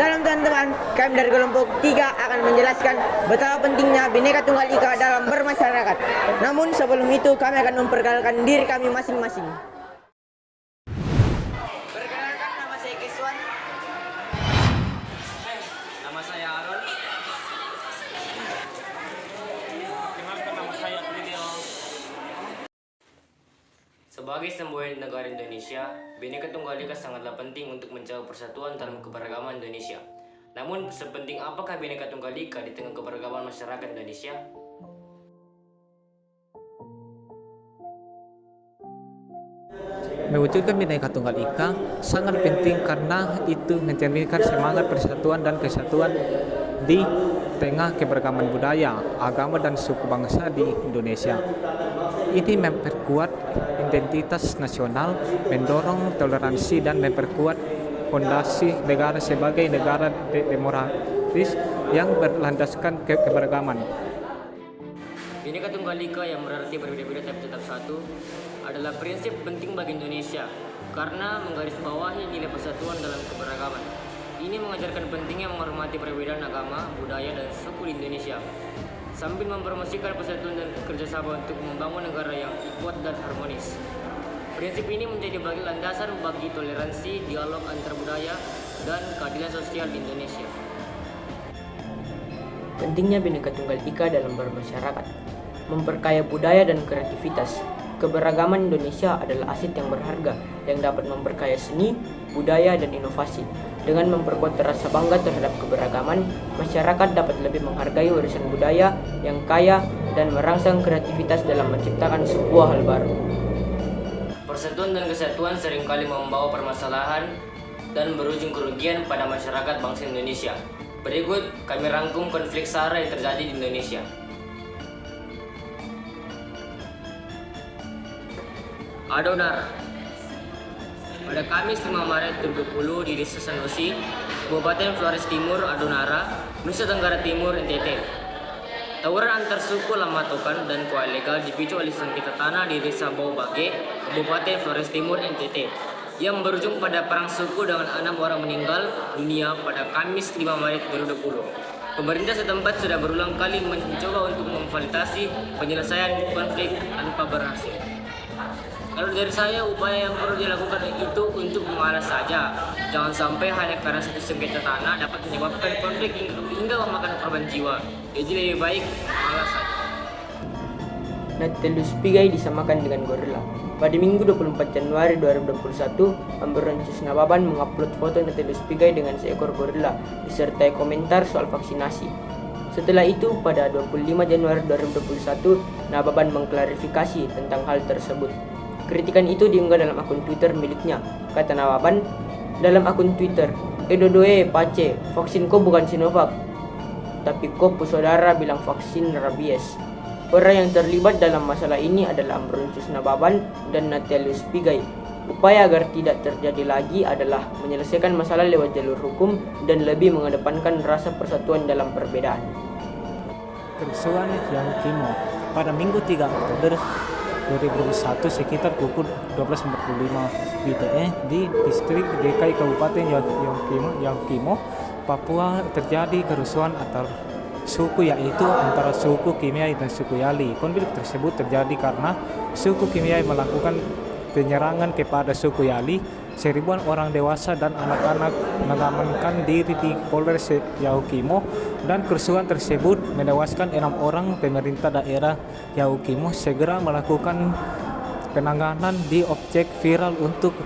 Salam teman-teman, kami dari kelompok 3 akan menjelaskan betapa pentingnya Bhinneka Tunggal Ika dalam bermasyarakat. Namun sebelum itu kami akan memperkenalkan diri kami masing-masing. Perkenalkan, nama saya Keswan. Nama saya Aaron. Kenalkan, nama saya Lilio. Sebagai semboyan negara Indonesia, Bhinneka Tunggal Ika sangatlah penting untuk menjaga persatuan dalam keberagaman Indonesia. Namun, sepenting apakah Bhinneka Tunggal Ika di tengah keberagaman masyarakat Indonesia? Mewujudkan Bhinneka Tunggal Ika sangat penting karena itu mencerminkan semangat persatuan dan kesatuan di tengah keberagaman budaya, agama, dan suku bangsa di Indonesia. Ini memperkuat identitas nasional, mendorong toleransi, dan memperkuat fondasi negara sebagai negara demokratis yang berlandaskan keberagaman. Bhinneka Tunggal Ika yang berarti berbeda-beda tapi tetap satu adalah prinsip penting bagi Indonesia karena menggarisbawahi nilai persatuan dalam keberagaman. Ini mengajarkan pentingnya menghormati perbedaan agama, budaya, dan suku di Indonesia sambil mempromosikan persatuan dan kerjasama untuk membangun negara yang kuat dan harmonis. Prinsip ini menjadi landasan bagi toleransi, dialog antar budaya, dan keadilan sosial di Indonesia. Pentingnya Bhinneka Tunggal Ika dalam bermasyarakat, memperkaya budaya dan kreativitas. Keberagaman Indonesia adalah aset yang berharga yang dapat memperkaya seni, budaya, dan inovasi. Dengan memperkuat rasa bangga terhadap keberagaman, masyarakat dapat lebih menghargai warisan budaya yang kaya dan merangsang kreativitas dalam menciptakan sebuah hal baru. Persatuan dan kesatuan seringkali membawa permasalahan dan berujung kerugian pada masyarakat bangsa Indonesia. Berikut kami rangkum konflik SARA yang terjadi di Indonesia. Adonara. Pada Kamis 5 Maret 2020 di Desa Sanosi, Kabupaten Flores Timur, Adonara, Nusa Tenggara Timur, NTT. Tawuran antar suku Lamatokan dan kuat legal dipicu oleh sengketa tanah di Desa Baubage, Kabupaten Flores Timur, NTT, yang berujung pada perang suku dengan 6 orang meninggal dunia pada Kamis 5 Maret 2020. Pemerintah setempat sudah berulang kali mencoba untuk memfasilitasi penyelesaian konflik tanpa berhasil. Kalau dari saya, upaya yang perlu dilakukan itu untuk mengalah saja. Jangan sampai hanya karena satu sengketa tanah dapat menyebabkan konflik hingga memakan korban jiwa. Jadi lebih baik mengalah saja. Nautilus Pigai disamakan dengan gorila. Pada Minggu 24 Januari 2021, Ambroncius Nababan mengupload foto Nautilus Pigai dengan seekor gorila disertai komentar soal vaksinasi. Setelah itu, pada 25 Januari 2021, Nababan mengklarifikasi tentang hal tersebut. Kritikan itu diunggah dalam akun Twitter miliknya. Kata Nababan dalam akun Twitter, "Edodoe pace, vaksin ko bukan Sinovac, tapi ko saudara bilang vaksin rabies." Orang yang terlibat dalam masalah ini adalah Ambroncius Nababan dan Nautilus Pigai. Upaya agar tidak terjadi lagi adalah menyelesaikan masalah lewat jalur hukum dan lebih mengedepankan rasa persatuan dalam perbedaan. Kerusuhan Yahukimo pada Minggu 3 Oktober 2021 sekitar pukul 12.45 WITE di distrik DKI Kabupaten Yahukimo, Papua terjadi kerusuhan antar suku, yaitu antara suku Kimiai dan suku Yali. Konflik tersebut terjadi karena suku Kimiai melakukan penyerangan kepada suku Yali. Seribuan orang dewasa dan anak-anak mengamankan diri di Polres Yahukimo, dan kerusuhan tersebut menewaskan 6 orang. Pemerintah daerah Yahukimo segera melakukan penanganan di objek viral untuk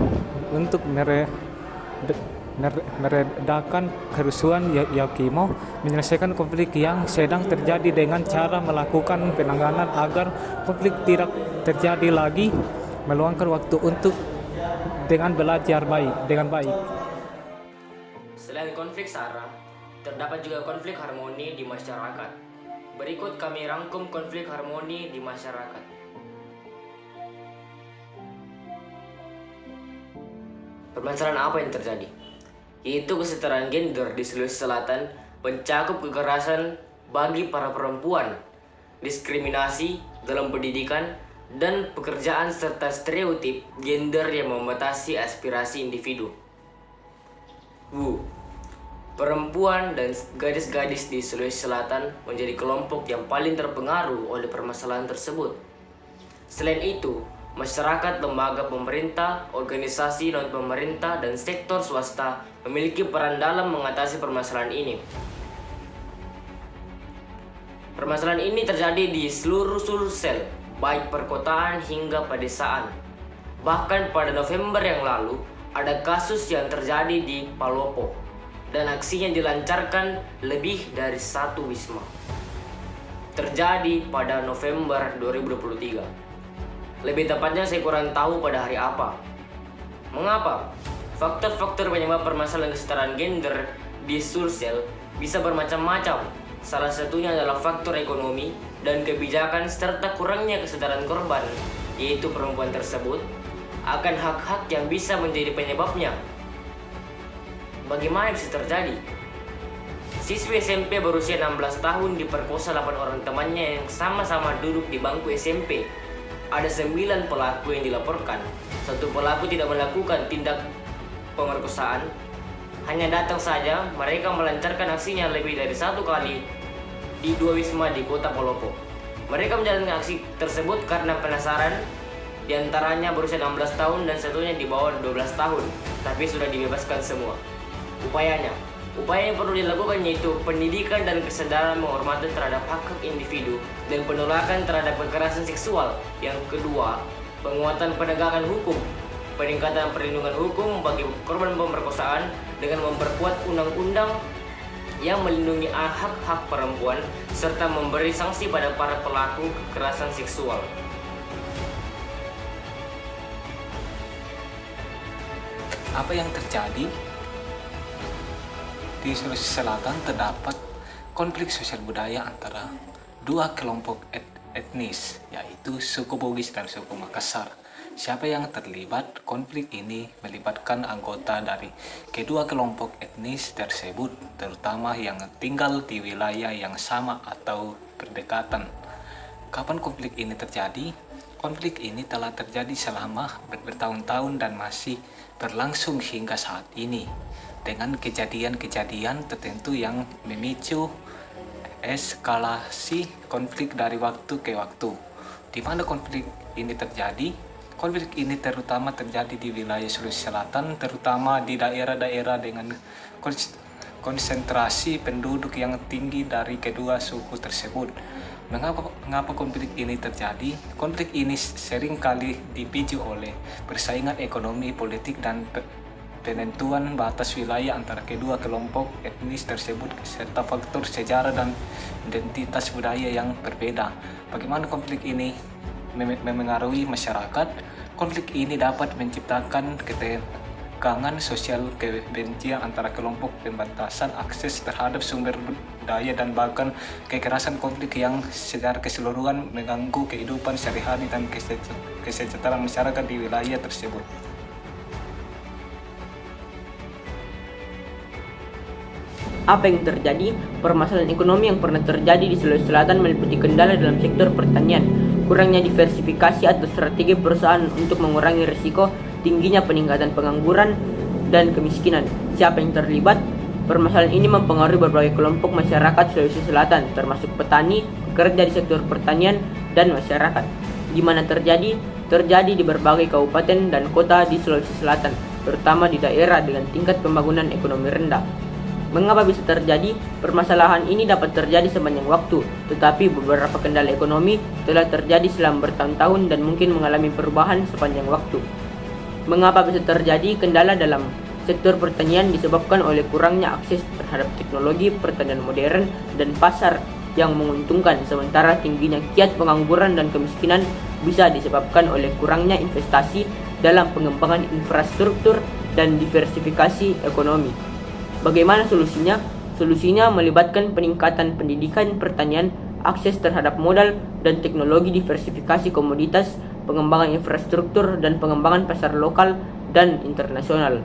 meredakan kerusuhan Yahukimo, menyelesaikan konflik yang sedang terjadi dengan cara melakukan penanganan agar konflik tidak terjadi lagi, meluangkan waktu untuk dengan belajar dengan baik. Selain konflik SARA, terdapat juga konflik harmoni di masyarakat. Berikut kami rangkum konflik harmoni di masyarakat. Permasalahan apa yang terjadi? Yaitu kesetaraan gender di Sulawesi Selatan mencakup kekerasan bagi para perempuan, diskriminasi dalam pendidikan, dan pekerjaan serta stereotip gender yang membatasi aspirasi individu. Perempuan dan gadis-gadis di Sulawesi Selatan menjadi kelompok yang paling terpengaruh oleh permasalahan tersebut. Selain itu, masyarakat, lembaga pemerintah, organisasi non-pemerintah, dan sektor swasta memiliki peran dalam mengatasi permasalahan ini. Permasalahan ini terjadi di seluruh Sulsel, baik perkotaan hingga pedesaan. Bahkan pada November yang lalu, ada kasus yang terjadi di Palopo, dan aksinya dilancarkan lebih dari satu wisma. Terjadi pada November 2023. Lebih tepatnya saya kurang tahu pada hari apa. Mengapa? Faktor-faktor penyebab permasalahan kesetaraan gender di Sulsel bisa bermacam-macam. Salah satunya adalah faktor ekonomi dan kebijakan serta kurangnya kesadaran korban, yaitu perempuan tersebut, akan hak-hak yang bisa menjadi penyebabnya. Bagaimana bisa terjadi? Siswi SMP berusia 16 tahun diperkosa 8 orang temannya yang sama-sama duduk di bangku SMP. Ada 9 pelaku yang dilaporkan. Satu pelaku tidak melakukan tindak pemerkosaan. Hanya datang saja, mereka melancarkan aksinya lebih dari satu kali di 2 wisma di kota Palopo. Mereka menjalankan aksi tersebut karena penasaran. Di antaranya berusia 16 tahun dan satunya di bawah 12 tahun, tapi sudah dibebaskan semua. Upaya yang perlu dilakukan yaitu pendidikan dan kesadaran menghormati terhadap hak-hak individu dan penolakan terhadap kekerasan seksual. Yang kedua, penguatan penegakan hukum, peningkatan perlindungan hukum bagi korban pemerkosaan dengan memperkuat undang-undang yang melindungi hak-hak perempuan serta memberi sanksi pada para pelaku kekerasan seksual. Apa yang terjadi? Di Sulawesi Selatan terdapat konflik sosial budaya antara dua kelompok etnis, yaitu suku Bugis dan suku Makassar. Siapa yang terlibat? Konflik ini melibatkan anggota dari kedua kelompok etnis tersebut, terutama yang tinggal di wilayah yang sama atau berdekatan. Kapan konflik ini terjadi? Konflik ini telah terjadi selama bertahun-tahun dan masih berlangsung hingga saat ini, dengan kejadian-kejadian tertentu yang memicu eskalasi konflik dari waktu ke waktu. Di mana konflik ini terjadi? Konflik ini terutama terjadi di wilayah Sulawesi Selatan, terutama di daerah-daerah dengan konsentrasi penduduk yang tinggi dari kedua suku tersebut. Mengapa konflik ini terjadi? Konflik ini sering kali dipicu oleh persaingan ekonomi, politik, dan penentuan batas wilayah antara kedua kelompok etnis tersebut, serta faktor sejarah dan identitas budaya yang berbeda. Bagaimana konflik ini memengaruhi masyarakat? Konflik ini dapat menciptakan ketegangan sosial, kebencian antara kelompok, pembatasan akses terhadap sumber daya, dan bahkan kekerasan. Konflik yang secara keseluruhan mengganggu kehidupan sehari-hari dan kesejahteraan masyarakat di wilayah tersebut. Apa yang terjadi? Permasalahan ekonomi yang pernah terjadi di Sulawesi Selatan meliputi kendala dalam sektor pertanian, kurangnya diversifikasi atau strategi perusahaan untuk mengurangi risiko, tingginya peningkatan pengangguran dan kemiskinan. Siapa yang terlibat? Permasalahan ini mempengaruhi berbagai kelompok masyarakat Sulawesi Selatan, termasuk petani, pekerja di sektor pertanian, dan masyarakat. Di mana terjadi? Terjadi di berbagai kabupaten dan kota di Sulawesi Selatan, terutama di daerah dengan tingkat pembangunan ekonomi rendah. Mengapa bisa terjadi? Permasalahan ini dapat terjadi sepanjang waktu, tetapi beberapa kendala ekonomi telah terjadi selama bertahun-tahun dan mungkin mengalami perubahan sepanjang waktu. Mengapa bisa terjadi kendala dalam sektor pertanian? Disebabkan oleh kurangnya akses terhadap teknologi pertanian modern dan pasar yang menguntungkan, sementara tingginya kiat pengangguran dan kemiskinan bisa disebabkan oleh kurangnya investasi dalam pengembangan infrastruktur dan diversifikasi ekonomi. Bagaimana solusinya? Solusinya melibatkan peningkatan pendidikan pertanian, akses terhadap modal dan teknologi, diversifikasi komoditas, pengembangan infrastruktur, dan pengembangan pasar lokal dan internasional.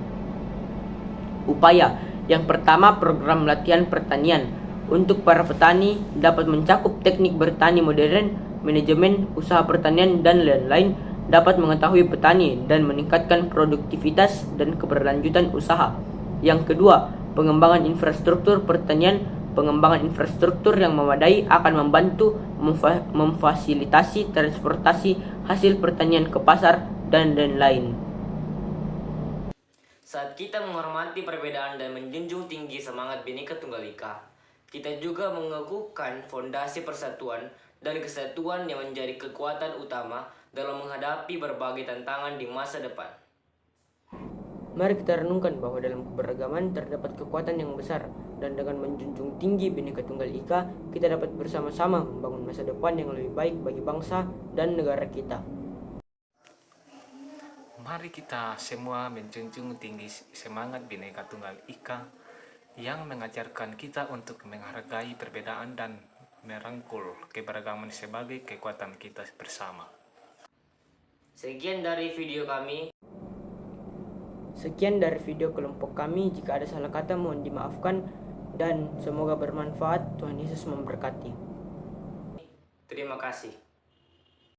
Upaya yang pertama, program latihan pertanian. Untuk para petani dapat mencakup teknik bertani modern, manajemen usaha pertanian, dan lain-lain, dapat mengetahui petani dan meningkatkan produktivitas dan keberlanjutan usaha. Yang kedua, pengembangan infrastruktur pertanian. Pengembangan infrastruktur yang memadai akan membantu memfasilitasi transportasi hasil pertanian ke pasar dan lain. Saat kita menghormati perbedaan dan menjunjung tinggi semangat Bhinneka Tunggal Ika, kita juga mengukuhkan fondasi persatuan dan kesatuan yang menjadi kekuatan utama dalam menghadapi berbagai tantangan di masa depan. Mari kita renungkan bahwa dalam keberagaman terdapat kekuatan yang besar, dan dengan menjunjung tinggi Bhinneka Tunggal Ika, kita dapat bersama-sama membangun masa depan yang lebih baik bagi bangsa dan negara kita. Mari kita semua menjunjung tinggi semangat Bhinneka Tunggal Ika yang mengajarkan kita untuk menghargai perbedaan dan merangkul keberagaman sebagai kekuatan kita bersama. Sekian dari video kami. Sekian dari video kelompok kami. Jika ada salah kata mohon dimaafkan, dan semoga bermanfaat. Tuhan Yesus memberkati. Terima kasih.